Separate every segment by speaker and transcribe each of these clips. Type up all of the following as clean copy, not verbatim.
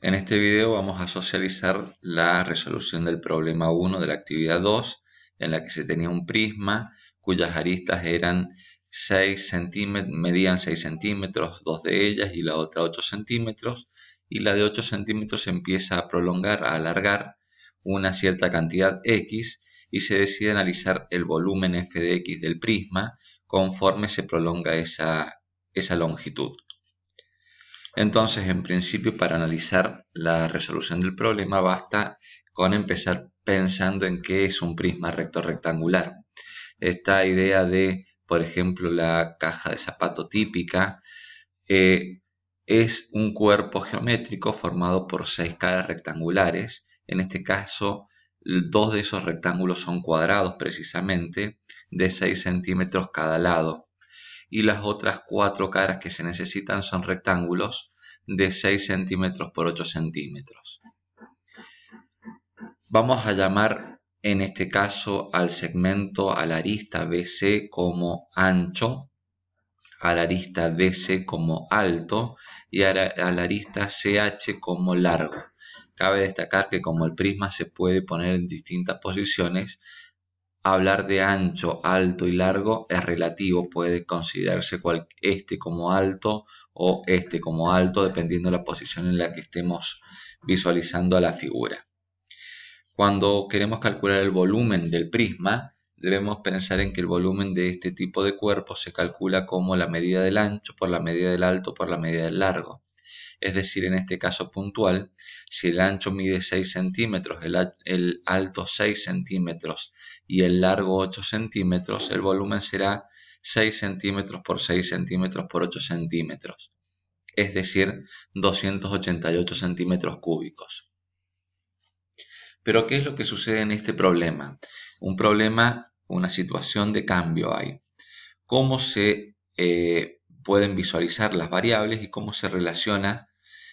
Speaker 1: En este video vamos a socializar la resolución del problema 1 de la actividad 2, en la que se tenía un prisma cuyas aristas eran 6 centímetros, medían 6 centímetros, dos de ellas, y la otra 8 centímetros, y la de 8 centímetros se empieza a prolongar, a alargar una cierta cantidad X, y se decide analizar el volumen f de X del prisma conforme se prolonga esa longitud. Entonces, en principio, para analizar la resolución del problema basta con empezar pensando en qué es un prisma recto rectangular. Esta idea de, por ejemplo, la caja de zapato típica es un cuerpo geométrico formado por 6 caras rectangulares. En este caso, dos de esos rectángulos son cuadrados precisamente, de 6 centímetros cada lado. Y las otras 4 caras que se necesitan son rectángulos de 6 centímetros por 8 centímetros. Vamos a llamar en este caso al segmento, a la arista BC como ancho, a la arista DC como alto y a la arista CH como largo. Cabe destacar que como el prisma se puede poner en distintas posiciones, hablar de ancho, alto y largo es relativo, puede considerarse este como alto o este como alto, dependiendo de la posición en la que estemos visualizando a la figura. Cuando queremos calcular el volumen del prisma, debemos pensar en que el volumen de este tipo de cuerpo se calcula como la medida del ancho por la medida del alto por la medida del largo. Es decir, en este caso puntual, si el ancho mide 6 centímetros, el alto 6 centímetros y el largo 8 centímetros, el volumen será 6 centímetros por 6 centímetros por 8 centímetros, es decir, 288 centímetros cúbicos. Pero, ¿qué es lo que sucede en este problema? Un problema, una situación de cambio hay. ¿Cómo se pueden visualizar las variables y cómo se relaciona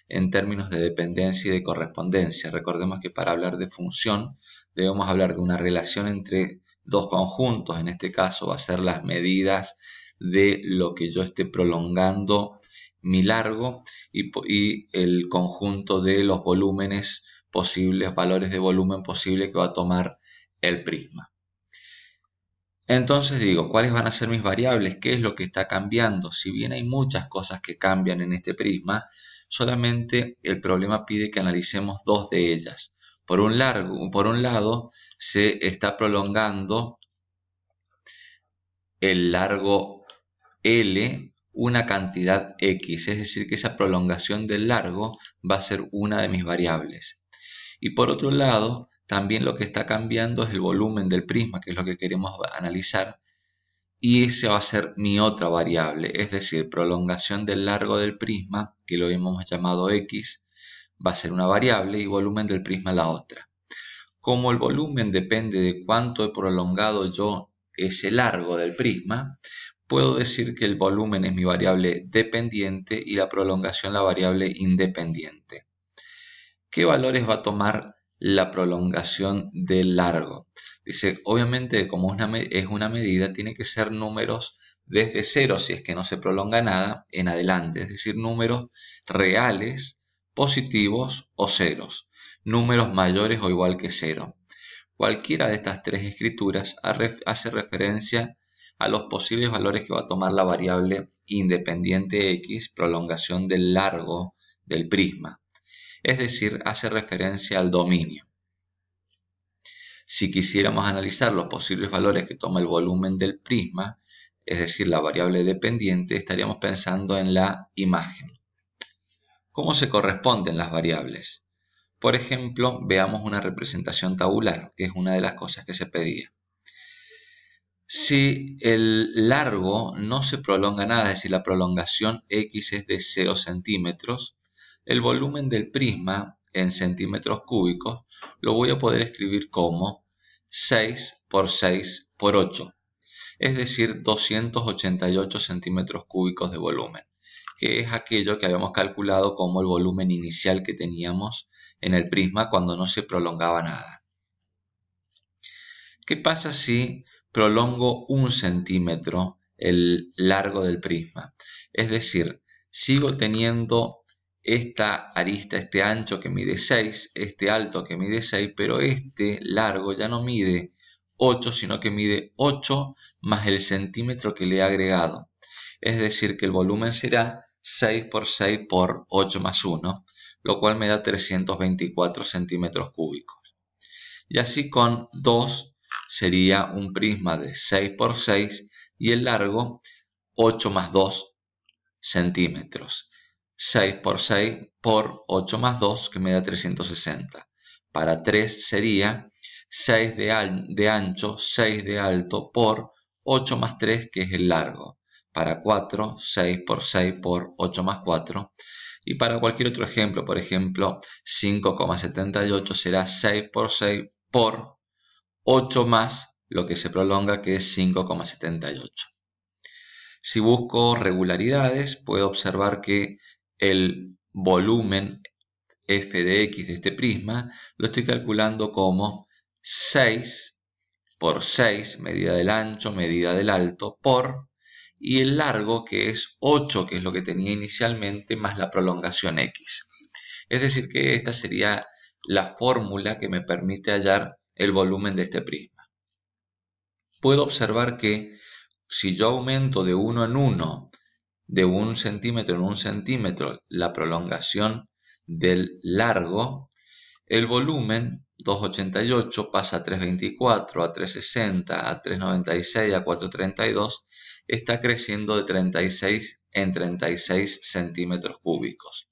Speaker 1: en términos de dependencia y de correspondencia? Recordemos que para hablar de función debemos hablar de una relación entre dos conjuntos. En este caso va a ser las medidas de lo que yo esté prolongando mi largo y el conjunto de los volúmenes posibles, valores de volumen posible que va a tomar el prisma. Entonces digo, ¿cuáles van a ser mis variables? ¿Qué es lo que está cambiando? Si bien hay muchas cosas que cambian en este prisma, solamente el problema pide que analicemos dos de ellas. Por un lado, se está prolongando el largo L una cantidad X, es decir, que esa prolongación del largo va a ser una de mis variables. Y por otro lado, también lo que está cambiando es el volumen del prisma, que es lo que queremos analizar, y esa va a ser mi otra variable, es decir, prolongación del largo del prisma, que lo hemos llamado X, va a ser una variable y volumen del prisma la otra. Como el volumen depende de cuánto he prolongado yo ese largo del prisma, puedo decir que el volumen es mi variable dependiente y la prolongación la variable independiente. ¿Qué valores va a tomar la prolongación del largo? Dice, obviamente, como es una medida, tiene que ser números desde 0, si es que no se prolonga nada, en adelante. Es decir, números reales, positivos o ceros. Números mayores o igual que 0. Cualquiera de estas tres escrituras hace referencia a los posibles valores que va a tomar la variable independiente X, prolongación del largo del prisma. Es decir, hace referencia al dominio. Si quisiéramos analizar los posibles valores que toma el volumen del prisma, es decir, la variable dependiente, estaríamos pensando en la imagen. ¿Cómo se corresponden las variables? Por ejemplo, veamos una representación tabular, que es una de las cosas que se pedía. Si el largo no se prolonga nada, es decir, la prolongación X es de 0 centímetros, el volumen del prisma en centímetros cúbicos lo voy a poder escribir como 6 por 6 por 8, es decir, 288 centímetros cúbicos de volumen, que es aquello que habíamos calculado como el volumen inicial que teníamos en el prisma cuando no se prolongaba nada. ¿Qué pasa si prolongo 1 centímetro el largo del prisma? Es decir, sigo teniendo esta arista, este ancho que mide 6, este alto que mide 6, pero este largo ya no mide 8, sino que mide 8 más el centímetro que le he agregado. Es decir, que el volumen será 6 por 6 por 8 más 1, lo cual me da 324 centímetros cúbicos. Y así con 2 sería un prisma de 6 por 6 y el largo 8 más 2 centímetros. 6 por 6 por 8 más 2 que me da 360. Para 3 sería 6 de ancho, 6 de alto por 8 más 3 que es el largo. Para 4, 6 por 6 por 8 más 4. Y para cualquier otro ejemplo, por ejemplo, 5,78 será 6 por 6 por 8 más lo que se prolonga, que es 5,78. Si busco regularidades, puedo observar que el volumen f de x de este prisma lo estoy calculando como 6 por 6, medida del ancho, medida del alto, por, y el largo, que es 8, que es lo que tenía inicialmente, más la prolongación x. Es decir, que esta sería la fórmula que me permite hallar el volumen de este prisma. Puedo observar que si yo aumento de 1 en 1, de 1 centímetro en 1 centímetro, la prolongación del largo, el volumen 2,88 pasa a 3,24, a 3,60, a 3,96, a 4,32, está creciendo de 36 en 36 centímetros cúbicos.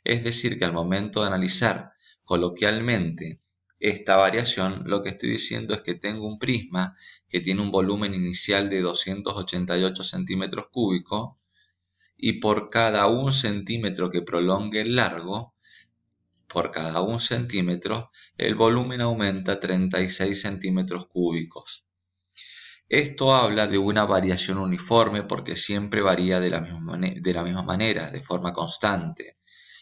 Speaker 1: Es decir, que al momento de analizar coloquialmente esta variación, lo que estoy diciendo es que tengo un prisma que tiene un volumen inicial de 288 centímetros cúbicos y por cada 1 centímetro que prolongue el largo, por cada 1 centímetro, el volumen aumenta 36 centímetros cúbicos. Esto habla de una variación uniforme porque siempre varía de la misma manera, de forma constante.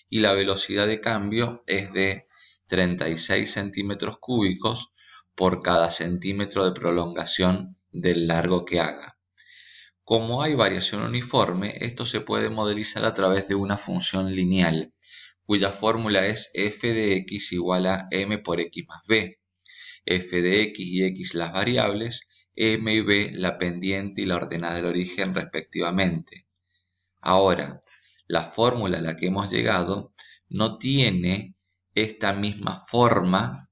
Speaker 1: Y la velocidad de cambio es de 36 centímetros cúbicos por cada centímetro de prolongación del largo que haga. Como hay variación uniforme, esto se puede modelizar a través de una función lineal, cuya fórmula es f de x igual a m por x más b. F de x y x las variables, m y b la pendiente y la ordenada del origen respectivamente. Ahora, la fórmula a la que hemos llegado no tiene esta misma forma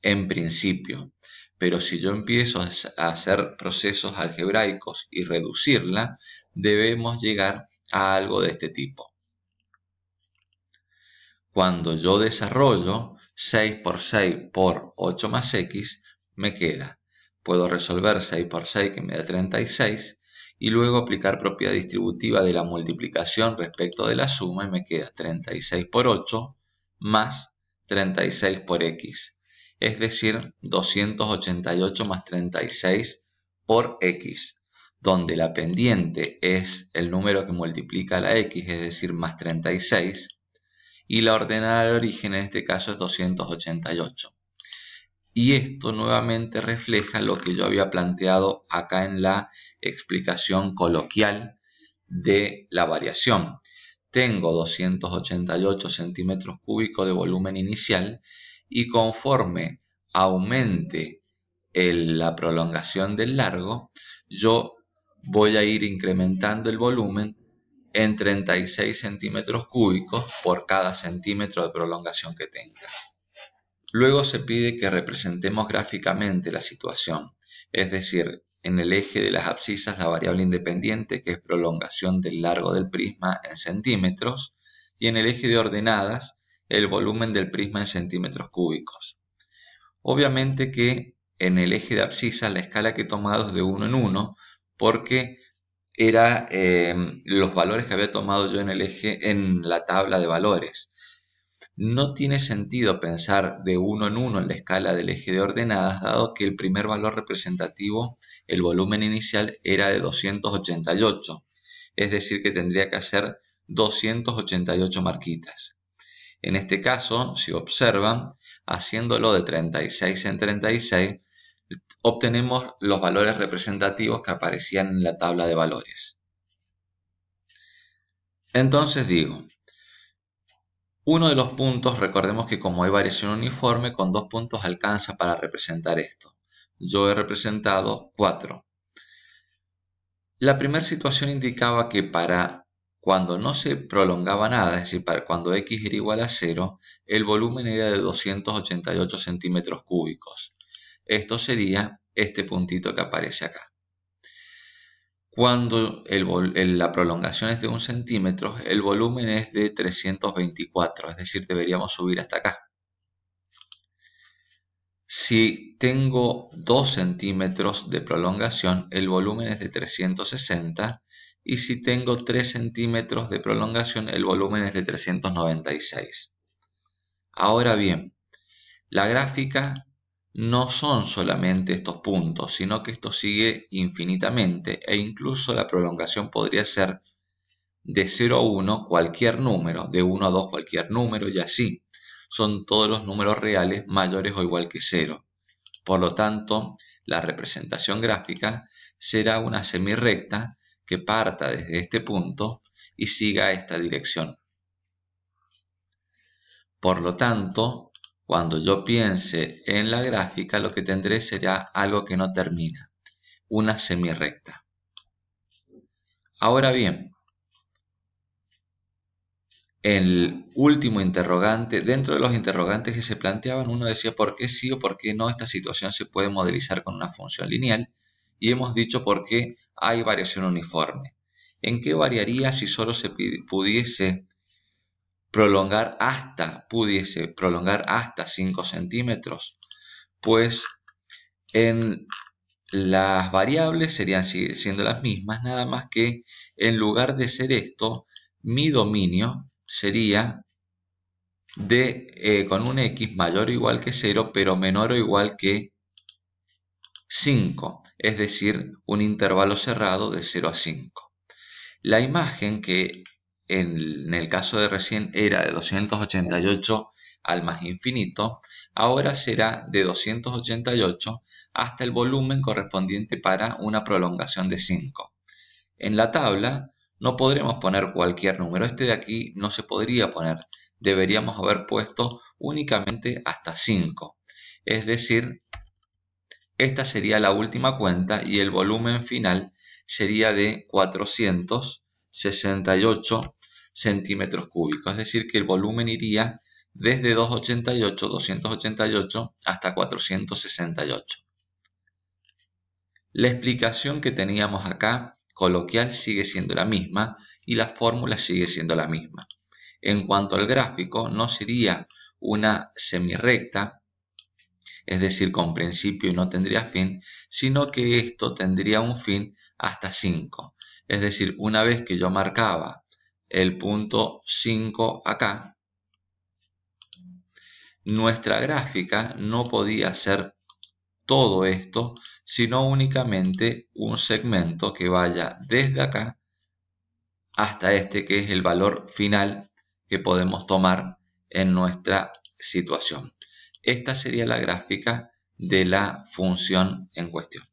Speaker 1: en principio, pero si yo empiezo a hacer procesos algebraicos y reducirla, debemos llegar a algo de este tipo. Cuando yo desarrollo 6 por 6 por 8 más x, me queda. Puedo resolver 6 por 6 que me da 36 y luego aplicar propiedad distributiva de la multiplicación respecto de la suma y me queda 36 por 8 más 36 por x. Es decir, 288 más 36 por x, donde la pendiente es el número que multiplica la x, es decir, más 36, y la ordenada del origen en este caso es 288. Y esto nuevamente refleja lo que yo había planteado acá en la explicación coloquial de la variación. Tengo 288 centímetros cúbicos de volumen inicial y conforme aumente la prolongación del largo, yo voy a ir incrementando el volumen en 36 centímetros cúbicos por cada centímetro de prolongación que tenga. Luego se pide que representemos gráficamente la situación, es decir, en el eje de las abscisas la variable independiente, que es prolongación del largo del prisma en centímetros, y en el eje de ordenadas el volumen del prisma en centímetros cúbicos. Obviamente que en el eje de abscisas la escala que he tomado es de 1 en 1, porque era los valores que había tomado yo en el eje, en la tabla de valores. No tiene sentido pensar de 1 en 1 en la escala del eje de ordenadas, dado que el primer valor representativo, el volumen inicial, era de 288. Es decir, que tendría que hacer 288 marquitas. En este caso, si observan, haciéndolo de 36 en 36, obtenemos los valores representativos que aparecían en la tabla de valores. Entonces digo, Uno de los puntos, recordemos que como hay variación uniforme, con 2 puntos alcanza para representar esto. Yo he representado 4. La primera situación indicaba que para cuando no se prolongaba nada, es decir, para cuando x era igual a 0, el volumen era de 288 centímetros cúbicos. Esto sería este puntito que aparece acá. Cuando la prolongación es de 1 centímetro, el volumen es de 324, es decir, deberíamos subir hasta acá. Si tengo 2 centímetros de prolongación, el volumen es de 360, y si tengo 3 centímetros de prolongación, el volumen es de 396. Ahora bien, la gráfica no son solamente estos puntos, sino que esto sigue infinitamente, e incluso la prolongación podría ser de 0 a 1 cualquier número, de 1 a 2 cualquier número, y así. Son todos los números reales mayores o igual que 0. Por lo tanto, la representación gráfica será una semirrecta que parta desde este punto y siga esta dirección. Por lo tanto, cuando yo piense en la gráfica, lo que tendré será algo que no termina, una semirrecta. Ahora bien, el último interrogante, dentro de los interrogantes que se planteaban, uno decía por qué sí o por qué no esta situación se puede modelizar con una función lineal, y hemos dicho por qué hay variación uniforme. ¿En qué variaría si solo se pudiese prolongar hasta 5 centímetros? Pues en las variables serían siendo las mismas, nada más que en lugar de ser esto, mi dominio sería con un x mayor o igual que 0, pero menor o igual que 5, es decir, un intervalo cerrado de 0 a 5. La imagen, que en el caso de recién era de 288 al más infinito, ahora será de 288 hasta el volumen correspondiente para una prolongación de 5. En la tabla no podremos poner cualquier número, este de aquí no se podría poner, deberíamos haber puesto únicamente hasta 5, es decir, esta sería la última cuenta y el volumen final sería de 468 centímetros cúbicos, es decir, que el volumen iría desde 288 hasta 468. La explicación que teníamos acá coloquial sigue siendo la misma y la fórmula sigue siendo la misma. En cuanto al gráfico, no sería una semirrecta, es decir, con principio y no tendría fin, sino que esto tendría un fin hasta 5. Es decir, una vez que yo marcaba el punto 5 acá, nuestra gráfica no podía ser todo esto, sino únicamente un segmento que vaya desde acá hasta este, que es el valor final que podemos tomar en nuestra situación. Esta sería la gráfica de la función en cuestión.